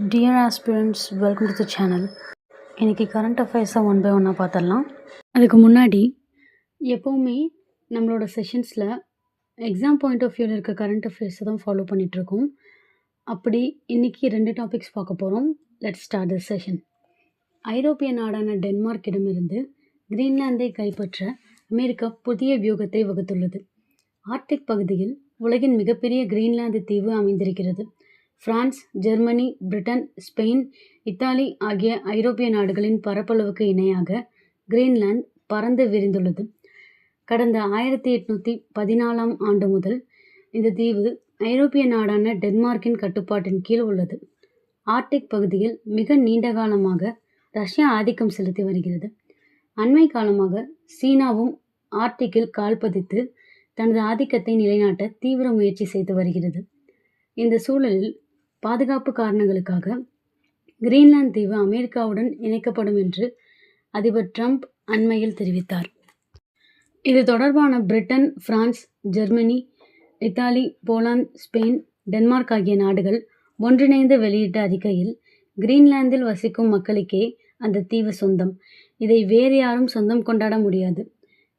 Dear aspirants, welcome to the channel. இன்றைக்கி current அஃபேர்ஸை one by ஒன்னாக பார்த்துடலாம். அதுக்கு முன்னாடி எப்போவுமே நம்மளோட செஷன்ஸில் எக்ஸாம் பாயிண்ட் ஆஃப் வியூவில் இருக்க கரண்ட் அஃபேர்ஸை தான் ஃபாலோ பண்ணிகிட்ருக்கோம். அப்படி இன்றைக்கி 2 டாபிக்ஸ் பார்க்க போகிறோம். Let's start this session. ஐரோப்பிய நாடான டென்மார்க்கிடமிருந்து கிரீன்லாந்தை கைப்பற்ற அமெரிக்கா புதிய வியூகத்தை வகுத்துள்ளது. ஆர்க்டிக் பகுதியில் உலகின் மிகப்பெரிய கிரீன்லாந்து தீவு அமைந்திருக்கிறது. France, Germany, Britain, Spain, Italy ஆகிய ஐரோப்பிய நாடுகளின் பரப்பளவுக்கு இணையாக கிரீன்லாந்து பரந்து விரிந்துள்ளது. கடந்த 1814ஆம் ஆண்டு முதல் இந்த தீவு ஐரோப்பிய நாடான டென்மார்க்கின் கட்டுப்பாட்டின் கீழ் உள்ளது. ஆர்க்டிக் பகுதியில் மிக நீண்ட காலமாக ரஷ்யா ஆதிக்கம் செலுத்தி வருகிறது. அண்மை காலமாக சீனாவும் ஆர்க்டிக்கில் கால் பதித்து தனது ஆதிக்கத்தை நிலைநாட்ட தீவிர முயற்சி செய்து வருகிறது. இந்த சூழலில் பாதுகாப்பு காரணங்களுக்காக கிரீன்லாந்து தீவு அமெரிக்காவுடன் இணைக்கப்படும் என்று அதிபர் ட்ரம்ப் அண்மையில் தெரிவித்தார். இது தொடர்பான Britain, France, Germany, Italy, Poland, Spain, Denmark ஆகிய நாடுகள் ஒன்றிணைந்து வெளியிட்ட அறிக்கையில் கிரீன்லாந்தில் வசிக்கும் மக்களுக்கே அந்த தீவு சொந்தம். இதை வேறு யாரும் சொந்தம் கொண்டாட முடியாது.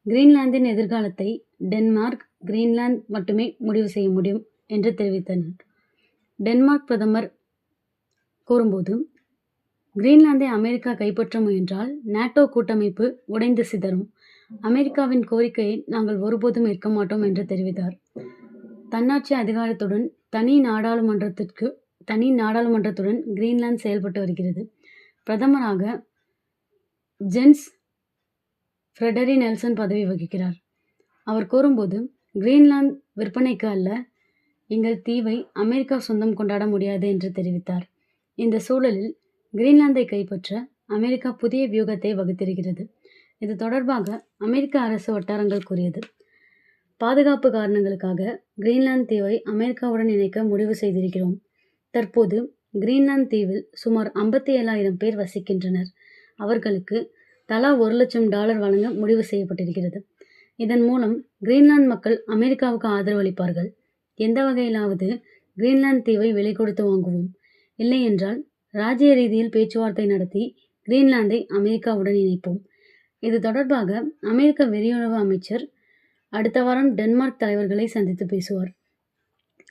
கிரீன்லாந்தின் எதிர்காலத்தை டென்மார்க், கிரீன்லாந்து மட்டுமே முடிவு செய்ய முடியும் என்று தெரிவித்தனர். டென்மார்க் பிரதமர் கூறும்போது, கிரீன்லாந்தை அமெரிக்கா கைப்பற்ற முயன்றால் நாட்டோ கூட்டமைப்பு உடைந்து சிதறும். அமெரிக்காவின் கோரிக்கையை நாங்கள் ஒருபோதும் ஏற்க மாட்டோம் என்று தெரிவித்தார். தன்னாட்சி அதிகாரத்துடன் தனி நாடாளுமன்றத்துடன் கிரீன்லாந்து செயல்பட்டு வருகிறது. பிரதமராக ஜென்ஸ் ஃப்ரெடரி நெல்சன் பதவி வகிக்கிறார். அவர் கூறும்போது, கிரீன்லாந்து விற்பனைக்கு அல்ல, எங்கள் தீவை அமெரிக்கா சொந்தம் கொண்டாட முடியாது என்று தெரிவித்தார். இந்த சூழலில் கிரீன்லாந்தை கைப்பற்ற அமெரிக்கா புதிய வியூகத்தை வகுத்திருக்கிறது. இது தொடர்பாக அமெரிக்க அரசு வட்டாரங்கள் கூறியது, பாதுகாப்பு காரணங்களுக்காக கிரீன்லாந்து தீவை அமெரிக்காவுடன் இணைக்க முடிவு செய்திருக்கிறோம். தற்போது கிரீன்லாந்து தீவில் சுமார் 57,000 பேர் வசிக்கின்றனர். அவர்களுக்கு தலா $1,00,000 வழங்க முடிவு செய்யப்பட்டிருக்கிறது. இதன் மூலம் கிரீன்லாந்து மக்கள் அமெரிக்காவுக்கு ஆதரவு அளிப்பார்கள். எந்த வகையிலாவது கிரீன்லாந்து தீவை விலை கொடுத்து வாங்குவோம். இல்லை என்றால் ராஜ்ய ரீதியில் பேச்சுவார்த்தை நடத்தி கிரீன்லாந்தை அமெரிக்காவுடன் இணைப்போம். இது தொடர்பாக அமெரிக்க வெளியுறவு அமைச்சர் அடுத்த வாரம் டென்மார்க் தலைவர்களை சந்தித்து பேசுவார்.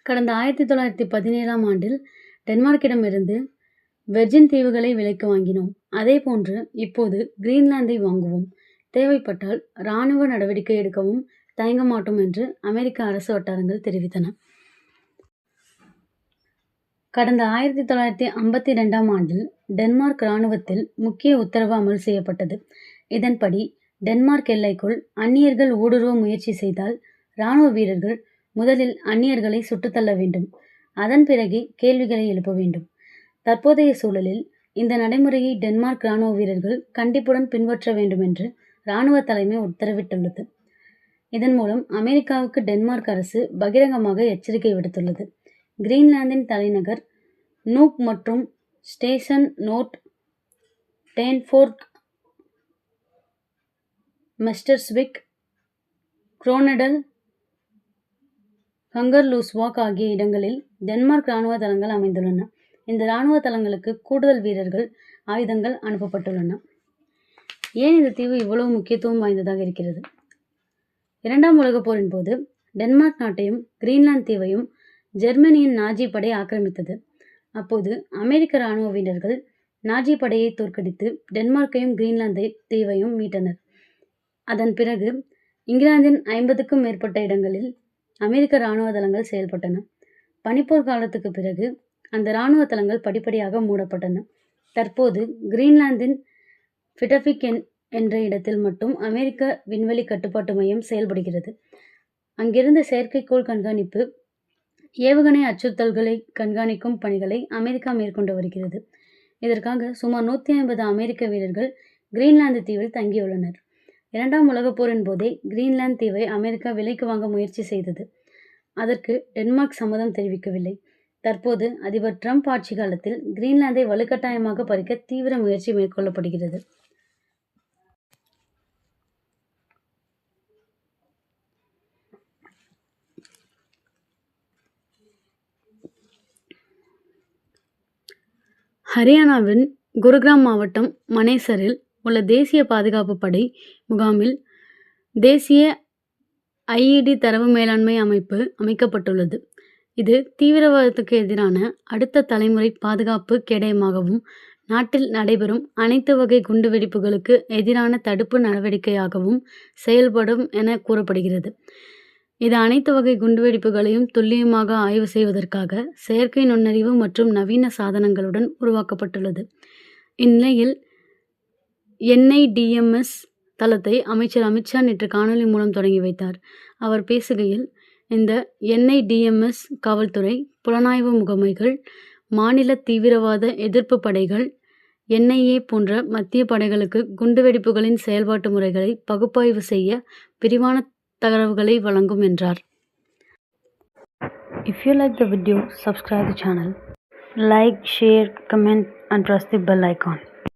கடந்த 1917ஆம் ஆண்டில் டென்மார்க்கிடமிருந்து வெர்ஜின் தீவுகளை விலைக்கு வாங்கினோம். அதே போன்று இப்போது கிரீன்லாந்தை வாங்குவோம். தேவைப்பட்டால் இராணுவ நடவடிக்கை எடுக்கவும் தயங்க மாட்டோம் என்று அமெரிக்க அரசு வட்டாரங்கள் தெரிவித்தன. கடந்த 1952ஆம் ஆண்டில் டென்மார்க் இராணுவத்தில் முக்கிய உத்தரவு அமல் செய்யப்பட்டது. இதன்படி டென்மார்க் எல்லைக்குள் அந்நியர்கள் ஊடுருவ முயற்சி செய்தால் இராணுவ வீரர்கள் முதலில் அந்நியர்களை சுட்டுத்தள்ள வேண்டும். அதன் பிறகே கேள்விகளை எழுப்ப வேண்டும். தற்போதைய சூழலில் இந்த நடைமுறையை டென்மார்க் இராணுவ வீரர்கள் கண்டிப்புடன் பின்பற்ற வேண்டும் என்று இராணுவ தலைமை உத்தரவிட்டுள்ளது. இதன் மூலம் அமெரிக்காவுக்கு டென்மார்க் அரசு பகிரங்கமாக எச்சரிக்கை விடுத்துள்ளது. கிரீன்லாந்தின் தலைநகர் நூக் மற்றும் ஸ்டேஷன் நோர்த் டேன்ஃபோர்க், மெஸ்டர்ஸ்விக், குரோனடல், ஹங்கர்லூஸ்வாக் ஆகிய இடங்களில் டென்மார்க் இராணுவ தளங்கள் அமைந்துள்ளன. இந்த இராணுவ தளங்களுக்கு கூடுதல் வீரர்கள், ஆயுதங்கள் அனுப்பப்பட்டுள்ளன. ஏன் இந்த தீவு இவ்வளவு முக்கியத்துவம் வாய்ந்ததாக இருக்கிறது? 2ஆம் உலகப் போரின் போது டென்மார்க் நாட்டையும் கிரீன்லாந்து தீவையும் ஜெர்மனியின் நாஜி படை ஆக்கிரமித்தது. அப்போது அமெரிக்க இராணுவ வீரர்கள் நாஜி படையை தோற்கடித்து டென்மார்க்கையும் கிரீன்லாந்து தீவையும் மீட்டனர். அதன் பிறகு இங்கிலாந்தின் 50க்கும் மேற்பட்ட இடங்களில் அமெரிக்க இராணுவ தளங்கள் செயல்பட்டன. பனிப்போர் காலத்துக்கு பிறகு அந்த இராணுவ தளங்கள் படிப்படியாக மூடப்பட்டன. தற்போது கிரீன்லாந்தின் ஃபிடபிக் என்ற இடத்தில் மட்டும் அமெரிக்க விண்வெளி கட்டுப்பாட்டு மையம் செயல்படுகிறது. அங்கிருந்து செயற்கைக்கோள் கண்காணிப்பு, ஏவுகணை அச்சுறுத்தல்களை கண்காணிக்கும் பணிகளை அமெரிக்கா மேற்கொண்டு வருகிறது. இதற்காக சுமார் 150 அமெரிக்க வீரர்கள் கிரீன்லாந்து தீவில் தங்கியுள்ளனர். 2ஆம் உலகப் போரின் போதே கிரீன்லாந்து தீவை அமெரிக்கா விலைக்கு வாங்க முயற்சி செய்தது. அதற்கு டென்மார்க் சம்மதம் தெரிவிக்கவில்லை. தற்போது அதிபர் ட்ரம்ப் ஆட்சி காலத்தில் கிரீன்லாந்தை வலுக்கட்டாயமாக பறிக்க தீவிர முயற்சி மேற்கொள்ளப்படுகிறது. ஹரியானாவின் குருகிராம் மாவட்டம் மனேசரில் உள்ள தேசிய பாதுகாப்பு படை முகாமில் தேசிய ஐஇடி தரவு மேலாண்மை அமைப்பு அமைக்கப்பட்டுள்ளது. இது தீவிரவாதத்துக்கு எதிரான அடுத்த தலைமுறை பாதுகாப்பு கேடயமாகவும் நாட்டில் நடைபெறும் அனைத்து வகை குண்டுவெடிப்புகளுக்கு எதிரான தடுப்பு நடவடிக்கையாகவும் செயல்படும் என கூறப்படுகிறது. இது அனைத்து வகை குண்டுவெடிப்புகளையும் துல்லியமாக ஆய்வு செய்வதற்காக செயற்கை நுண்ணறிவு மற்றும் நவீன சாதனங்களுடன் உருவாக்கப்பட்டுள்ளது. இந்நிலையில் NIDMS தளத்தை அமைச்சர் அமித்ஷா நேற்று காணொலி மூலம் தொடங்கி வைத்தார். அவர் பேசுகையில், இந்த NIDMS காவல்துறை, புலனாய்வு முகமைகள், மாநில தீவிரவாத எதிர்ப்பு படைகள், NIA போன்ற மத்திய படைகளுக்கு குண்டுவெடிப்புகளின் செயல்பாட்டு முறைகளை பகுப்பாய்வு செய்ய விரிவான தகவல்களை வழங்கும் என்றார். If you like the video, subscribe the channel, like, share, comment and press the bell icon.